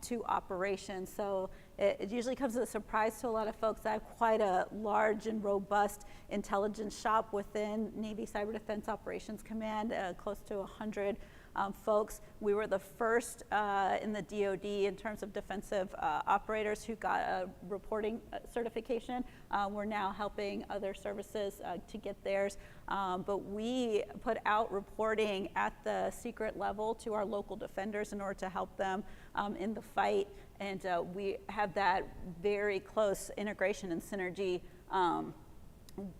to operations. So it usually comes as a surprise to a lot of folks. I have quite a large and robust intelligence shop within Navy Cyber Defense Operations Command, close to 100 folks. We were the first in the DoD in terms of defensive operators who got a reporting certification. We're now helping other services to get theirs. But we put out reporting at the secret level to our local defenders in order to help them in the fight. And we have that very close integration and synergy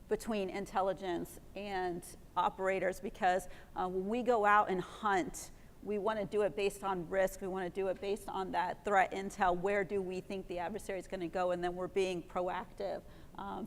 between intelligence and operators, because when we go out and hunt, we want to do it based on risk. We want to do it based on that threat intel. Where do we think the adversary is going to go? And then we're being proactive.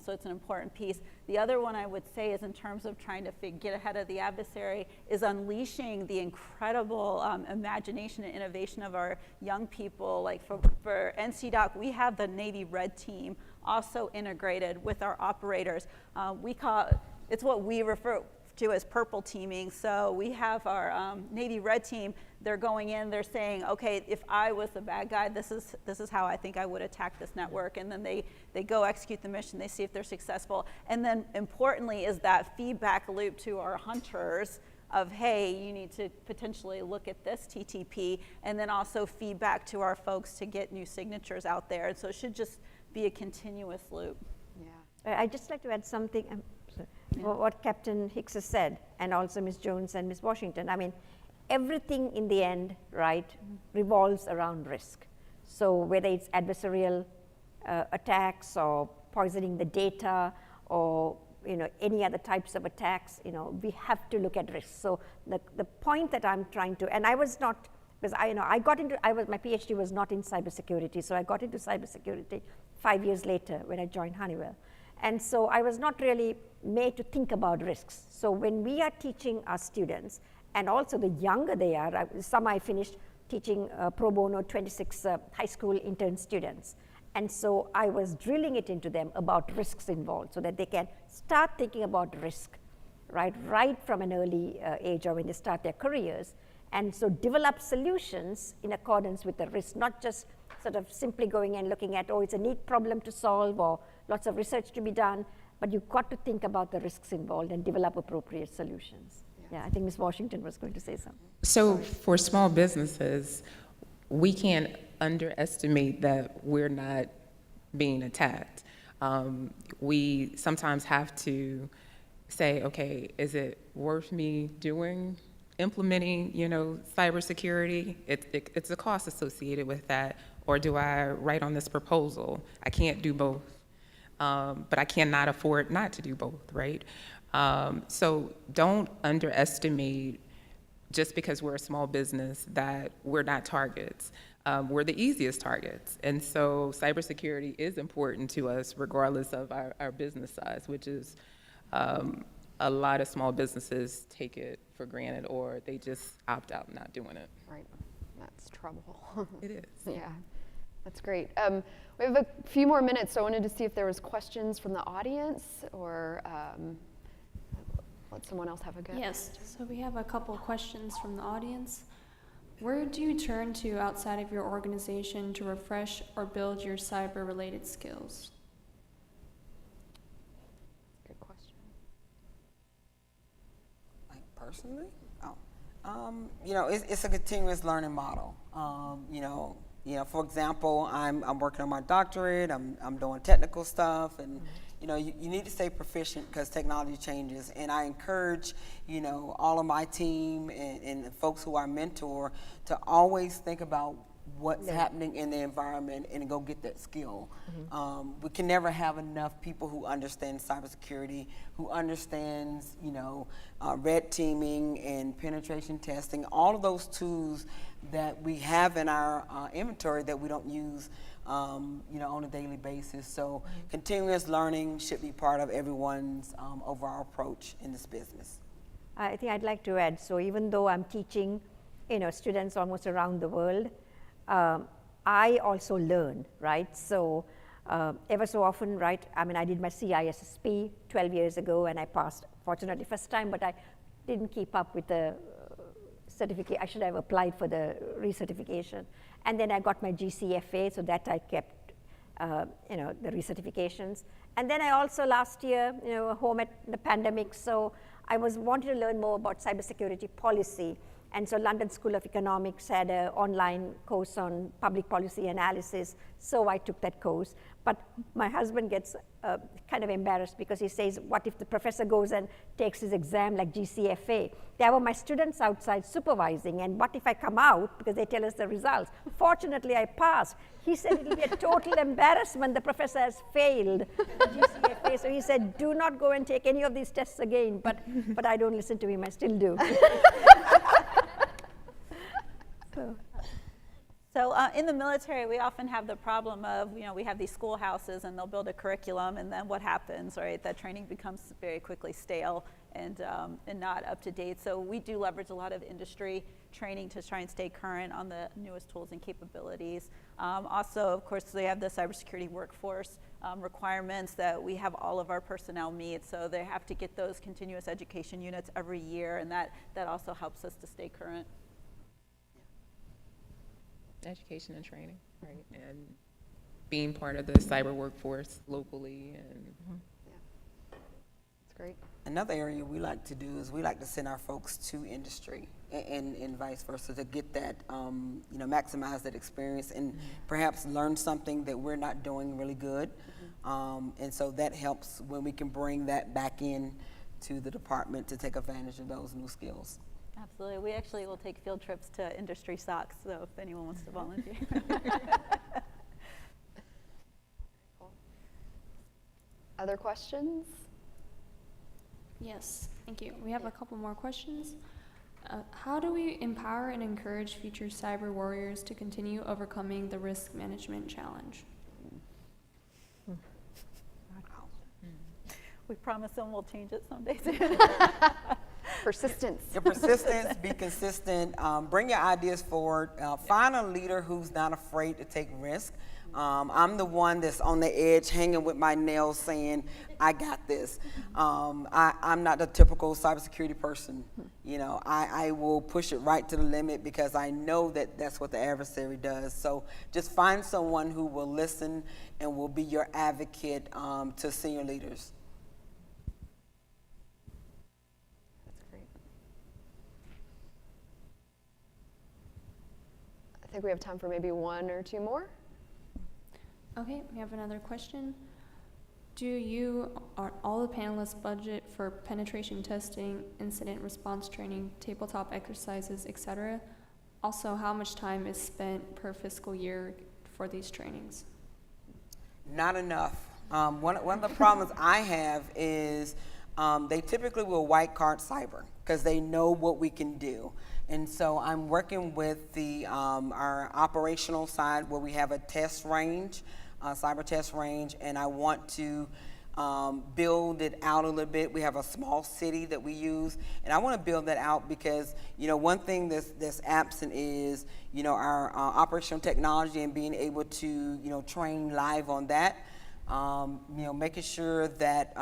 So it's an important piece. The other one I would say is in terms of trying to get ahead of the adversary is unleashing the incredible imagination and innovation of our young people. Like for NCDOC, we have the Navy Red Team also integrated with our operators. It's what we refer to as purple teaming. So we have our Navy Red Team. They're going in, they're saying, okay, if I was the bad guy, this is how I think I would attack this network. And then they go execute the mission, they see if they're successful. And then importantly is that feedback loop to our hunters of, hey, you need to potentially look at this TTP, and then also feedback to our folks to get new signatures out there. And so it should just be a continuous loop. Yeah. I'd just like to add something. What Captain Hicks has said, and also Ms. Jones and Ms. Washington. I mean, everything in the end, right, revolves around risk. So whether it's adversarial attacks or poisoning the data or any other types of attacks, we have to look at risk. So the point that I'm trying to, and I was not, because my PhD was not in cybersecurity, so I got into cybersecurity 5 years later when I joined Honeywell. And so I was not really made to think about risks. So when we are teaching our students, and also the younger they are, I finished teaching pro bono 26 high school intern students. And so I was drilling it into them about risks involved so that they can start thinking about risk, right from an early age or when they start their careers. And so develop solutions in accordance with the risk, not just sort of simply going and looking at, it's a neat problem to solve or lots of research to be done, but you've got to think about the risks involved and develop appropriate solutions. Yeah, I think Ms. Washington was going to say something. So for small businesses, we can't underestimate that we're not being attacked. We sometimes have to say, okay, is it worth me implementing, cybersecurity? It's a cost associated with that. Or do I write on this proposal? I can't do both. But I cannot afford not to do both, right? So don't underestimate, just because we're a small business, that we're not targets. We're the easiest targets. And so cybersecurity is important to us regardless of our business size, which is a lot of small businesses take it for granted, or they just opt out not doing it. Right, that's trouble. It is. Yeah, that's great. We have a few more minutes, so I wanted to see if there was questions from the audience, or let someone else have a go. Yes, so we have a couple questions from the audience. Where do you turn to outside of your organization to refresh or build your cyber-related skills? Personally, it's a continuous learning model. For example, I'm working on my doctorate. I'm doing technical stuff, and you need to stay proficient because technology changes. And I encourage all of my team and the folks who I mentor to always think about what's happening in the environment and go get that skill. We can never have enough people who understand cybersecurity, who understands, red teaming and penetration testing, all of those tools that we have in our inventory that we don't use, on a daily basis. So continuous learning should be part of everyone's overall approach in this business. I think I'd like to add, so even though I'm teaching, students almost around the world, I also learn, right? So ever so often, right, I did my CISSP 12 years ago and I passed, fortunately, first time, but I didn't keep up with the certificate. I should have applied for the recertification. And then I got my GCFA, so that I kept, the recertifications. And then I also last year, home at the pandemic, so I was wanting to learn more about cybersecurity policy. And so London School of Economics had an online course on public policy analysis, so I took that course. But my husband gets kind of embarrassed because he says, what if the professor goes and takes his exam like GCFA? There were my students outside supervising, and what if I come out because they tell us the results? Fortunately, I passed. He said it will be a total embarrassment. The professor has failed the GCFA. So he said, do not go and take any of these tests again. But I don't listen to him. I still do. So in the military, we often have the problem of, we have these schoolhouses and they'll build a curriculum, and then what happens, right? That training becomes very quickly stale and not up to date. So we do leverage a lot of industry training to try and stay current on the newest tools and capabilities. Also, of course, they have the cybersecurity workforce requirements that we have all of our personnel meet. So they have to get those continuous education units every year, and that also helps us to stay current. Education and training, right? And being part of the cyber workforce locally. And That's great. Another area we like to do is we like to send our folks to industry and vice versa to get that, maximize that experience and perhaps learn something that we're not doing really good. And so that helps when we can bring that back in to the department to take advantage of those new skills. Absolutely. We actually will take field trips to industry SOCs, so if anyone wants to volunteer. Other questions? Yes, thank you. We have a couple more questions. How do we empower and encourage future cyber warriors to continue overcoming the risk management challenge? We promise them we'll change it someday soon. Persistence. Your persistence, be consistent, bring your ideas forward, find a leader who's not afraid to take risk. I'm the one that's on the edge hanging with my nails saying, I got this. I'm not the typical cybersecurity person. I will push it right to the limit because I know that that's what the adversary does. So just find someone who will listen and will be your advocate to senior leaders. I think we have time for maybe one or two more. Okay, we have another question. Do you or all the panelists budget for penetration testing, incident response training, tabletop exercises, etc.? Also, how much time is spent per fiscal year for these trainings? Not enough. One of the problems I have is they typically will white card cyber because they know what we can do. And so I'm working with the our operational side where we have a test range, cyber test range, and I want to build it out a little bit. We have a small city that we use, and I want to build that out because, one thing that's absent is, our operational technology and being able to, train live on that, making sure that,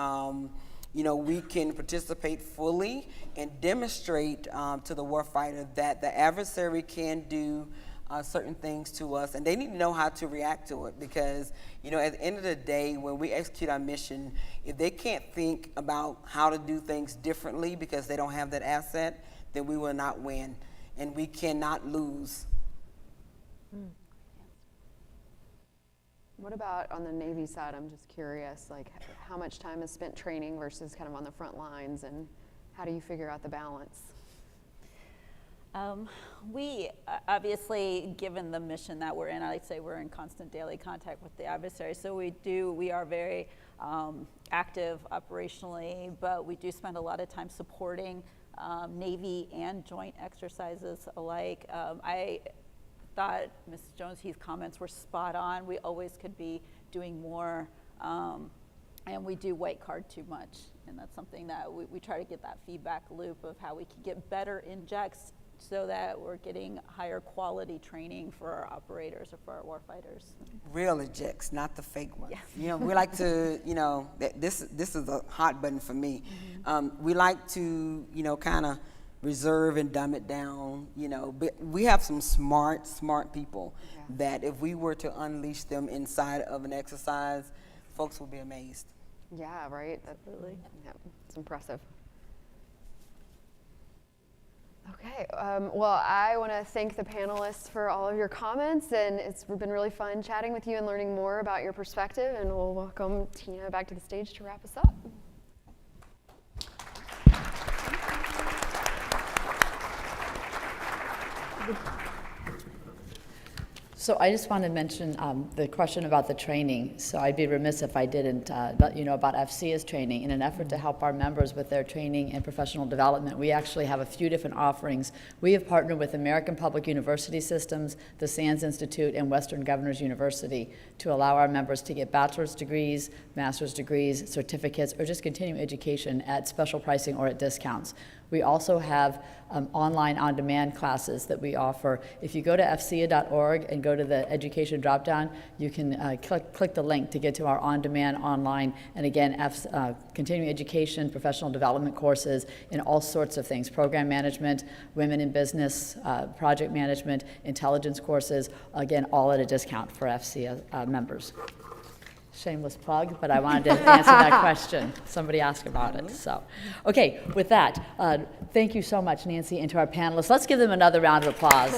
we can participate fully and demonstrate to the warfighter that the adversary can do certain things to us, and they need to know how to react to it, because at the end of the day, when we execute our mission, if they can't think about how to do things differently because they don't have that asset, then we will not win, and we cannot lose. What about on the Navy side? I'm just curious, like how much time is spent training versus kind of on the front lines, and how do you figure out the balance? We obviously, given the mission that we're in, I'd say we're in constant daily contact with the adversary. So we are very active operationally, but we do spend a lot of time supporting Navy and joint exercises alike. I thought Ms. Jones-Heath's comments were spot on. We always could be doing more, and we do white card too much. And that's something that we try to get that feedback loop of how we can get better injects so that we're getting higher quality training for our operators or for our warfighters. Real ejects, not the fake ones. Yes. We like to, this is a hot button for me. We like to, kind of reserve and dumb it down, but we have some smart people that if we were to unleash them inside of an exercise, folks will be amazed. Yeah, right? Absolutely. Yeah, it's impressive. Okay, well, I want to thank the panelists for all of your comments, and it's been really fun chatting with you and learning more about your perspective, and we'll welcome Tina back to the stage to wrap us up. So I just want to mention the question about the training. So I'd be remiss if I didn't let you know about FCA's training. In an effort to help our members with their training and professional development, we actually have a few different offerings. We have partnered with American Public University Systems, the Sands Institute, and Western Governors University to allow our members to get bachelor's degrees, master's degrees, certificates, or just continuing education at special pricing or at discounts. We also have online on-demand classes that we offer. If you go to fca.org and go to the education drop-down, you can click the link to get to our on-demand online, and again, continuing education, professional development courses, and all sorts of things, program management, women in business, project management, intelligence courses, again, all at a discount for FCA members. Shameless plug, but I wanted to answer that question. Somebody asked about it. So, okay, with that, thank you so much, Nancy, and to our panelists. Let's give them another round of applause.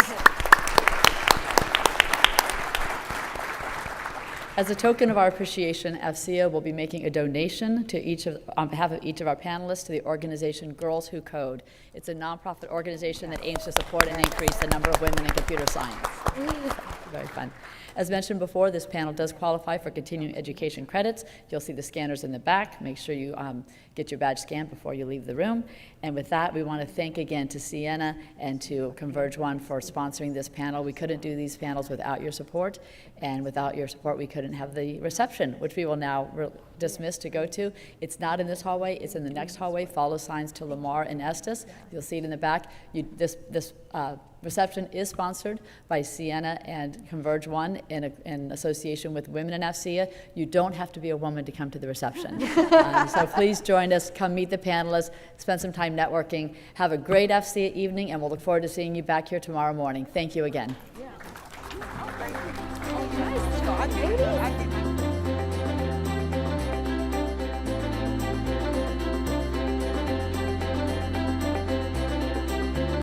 As a token of our appreciation, FCA will be making a donation to on behalf of each of our panelists to the organization Girls Who Code. It's a nonprofit organization that aims to support and increase the number of women in computer science. Very fun. As mentioned before, this panel does qualify for continuing education credits. You'll see the scanners in the back. Make sure you get your badge scanned before you leave the room. And with that, we want to thank again to Sienna and to Converge One for sponsoring this panel. We couldn't do these panels without your support, and without your support, we couldn't have the reception, which we will now dismiss to go to. It's not in this hallway, it's in the next hallway. Follow signs to Lamar and Estes. You'll see it in the back. This reception is sponsored by Sienna and Converge One in association with Women in FCA. You don't have to be a woman to come to the reception. So please join us, come meet the panelists, spend some time networking. Have a great FCA evening, and we'll look forward to seeing you back here tomorrow morning. Thank you again. Yeah. Oh, nice.